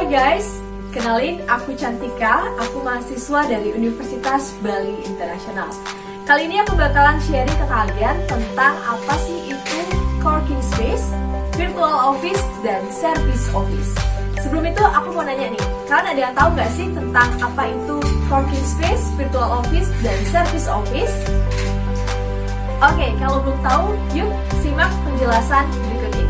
Hai guys, kenalin aku Cantika, aku mahasiswa dari Universitas Bali Internasional. Kali ini aku bakalan sharing ke kalian tentang apa sih itu coworking space, virtual office, dan service office. Sebelum itu aku mau nanya nih, kalian ada yang tahu gak sih tentang apa itu coworking space, virtual office, dan service office? Oke, kalau belum tahu, yuk simak penjelasan berikut ini.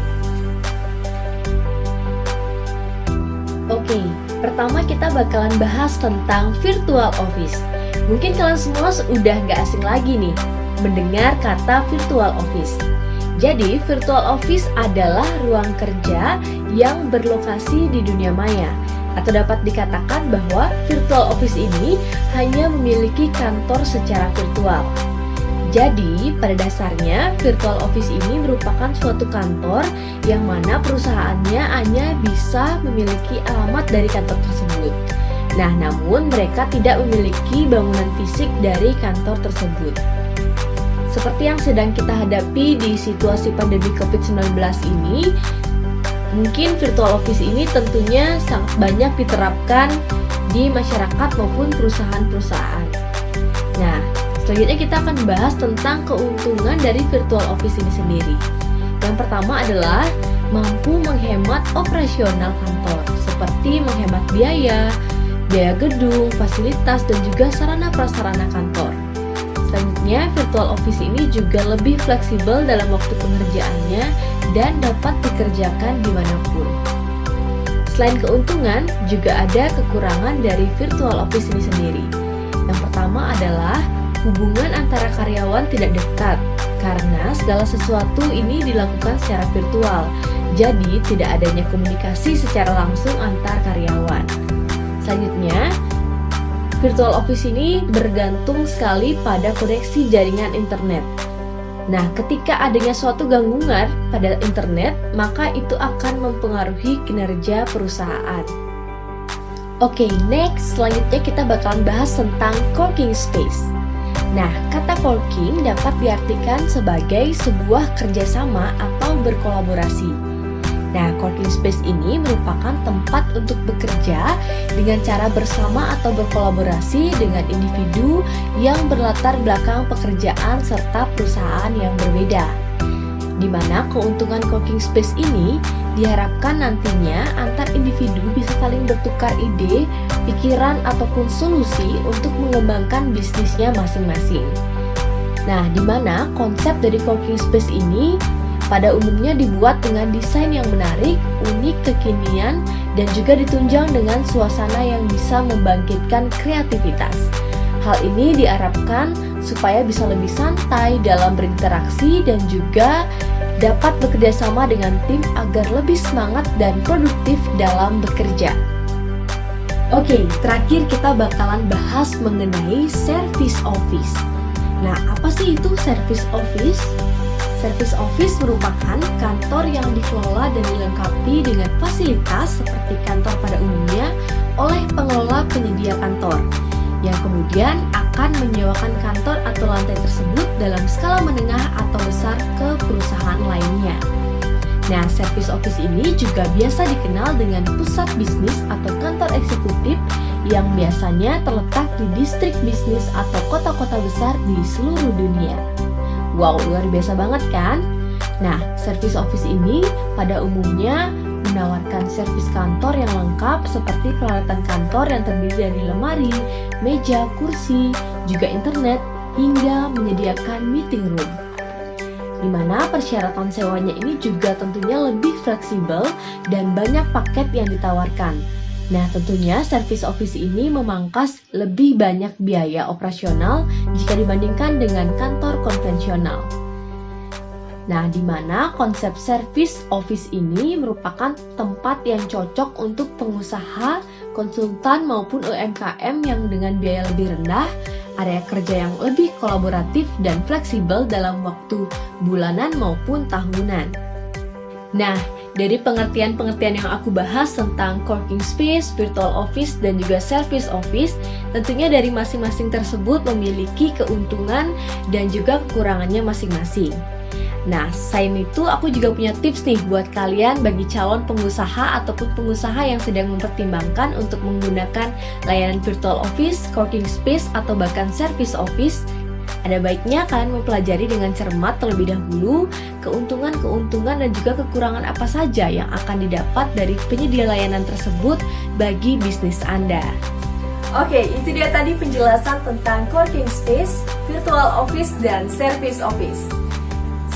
Oke, pertama kita bakalan bahas tentang virtual office. Mungkin kalian semua udah gak asing lagi nih mendengar kata virtual office. Jadi, virtual office adalah ruang kerja yang berlokasi di dunia maya. Atau dapat dikatakan bahwa virtual office ini hanya memiliki kantor secara virtual. Jadi, pada dasarnya, virtual office ini merupakan suatu kantor yang mana perusahaannya hanya bisa memiliki alamat dari kantor tersebut. Nah, namun mereka tidak memiliki bangunan fisik dari kantor tersebut. Seperti yang sedang kita hadapi di situasi pandemi COVID-19 ini, mungkin virtual office ini tentunya sangat banyak diterapkan di masyarakat maupun perusahaan-perusahaan. Nah, selanjutnya kita akan bahas tentang keuntungan dari virtual office ini sendiri. Yang pertama adalah mampu menghemat operasional kantor, seperti menghemat biaya gedung, fasilitas, dan juga sarana-prasarana kantor. Selanjutnya, virtual office ini juga lebih fleksibel dalam waktu pengerjaannya dan dapat dikerjakan dimanapun. Selain keuntungan, juga ada kekurangan dari virtual office ini sendiri. Yang pertama adalah hubungan antara karyawan tidak dekat, karena segala sesuatu ini dilakukan secara virtual, jadi tidak adanya komunikasi secara langsung antar karyawan. Selanjutnya, virtual office ini bergantung sekali pada koneksi jaringan internet. Nah, ketika adanya suatu gangguan pada internet, maka itu akan mempengaruhi kinerja perusahaan. Oke, next, selanjutnya kita bakalan bahas tentang coworking space. Nah, kata coworking dapat diartikan sebagai sebuah kerjasama atau berkolaborasi. Nah, coworking space ini merupakan tempat untuk bekerja dengan cara bersama atau berkolaborasi dengan individu yang berlatar belakang pekerjaan serta perusahaan yang berbeda. Di mana keuntungan coworking space ini diharapkan nantinya antar individu bisa saling bertukar ide, pikiran, ataupun solusi untuk mengembangkan bisnisnya masing-masing. Nah, di mana konsep dari coworking space ini pada umumnya dibuat dengan desain yang menarik, unik, kekinian, dan juga ditunjang dengan suasana yang bisa membangkitkan kreativitas. Hal ini diharapkan supaya bisa lebih santai dalam berinteraksi dan juga dapat bekerjasama dengan tim agar lebih semangat dan produktif dalam bekerja. Oke, terakhir kita bakalan bahas mengenai service office. Nah, apa sih itu service office? Service office merupakan kantor yang dikelola dan dilengkapi dengan fasilitas seperti kantor pada umumnya oleh pengelola penyedia kantor, yang kemudian akan menyewakan kantor atau lantai tersebut dalam skala menengah atau besar ke perusahaan lainnya. Nah, service office ini juga biasa dikenal dengan pusat bisnis atau kantor eksekutif yang biasanya terletak di distrik bisnis atau kota-kota besar di seluruh dunia. Wow, luar biasa banget kan? Nah, service office ini pada umumnya menawarkan servis kantor yang lengkap seperti peralatan kantor yang terdiri dari lemari, meja, kursi, juga internet, hingga menyediakan meeting room. Di mana persyaratan sewanya ini juga tentunya lebih fleksibel dan banyak paket yang ditawarkan. Nah, tentunya service office ini memangkas lebih banyak biaya operasional jika dibandingkan dengan kantor konvensional. Nah, di mana konsep service office ini merupakan tempat yang cocok untuk pengusaha, konsultan maupun UMKM yang dengan biaya lebih rendah, area kerja yang lebih kolaboratif dan fleksibel dalam waktu bulanan maupun tahunan. Nah, dari pengertian-pengertian yang aku bahas tentang coworking space, virtual office, dan juga service office, tentunya dari masing-masing tersebut memiliki keuntungan dan juga kekurangannya masing-masing. Nah, selain itu aku juga punya tips nih buat kalian bagi calon pengusaha ataupun pengusaha yang sedang mempertimbangkan untuk menggunakan layanan virtual office, coworking space, atau bahkan service office. Ada baiknya kalian mempelajari dengan cermat terlebih dahulu keuntungan-keuntungan dan juga kekurangan apa saja yang akan didapat dari penyedia layanan tersebut bagi bisnis Anda. Oke, itu dia tadi penjelasan tentang coworking space, virtual office, dan service office.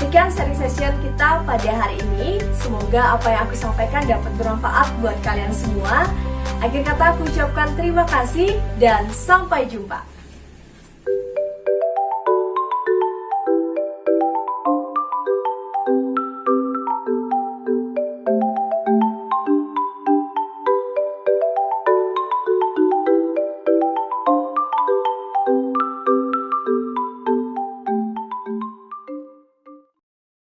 Sekian sharing session kita pada hari ini. Semoga apa yang aku sampaikan dapat bermanfaat buat kalian semua. Akhir kata aku ucapkan terima kasih dan sampai jumpa.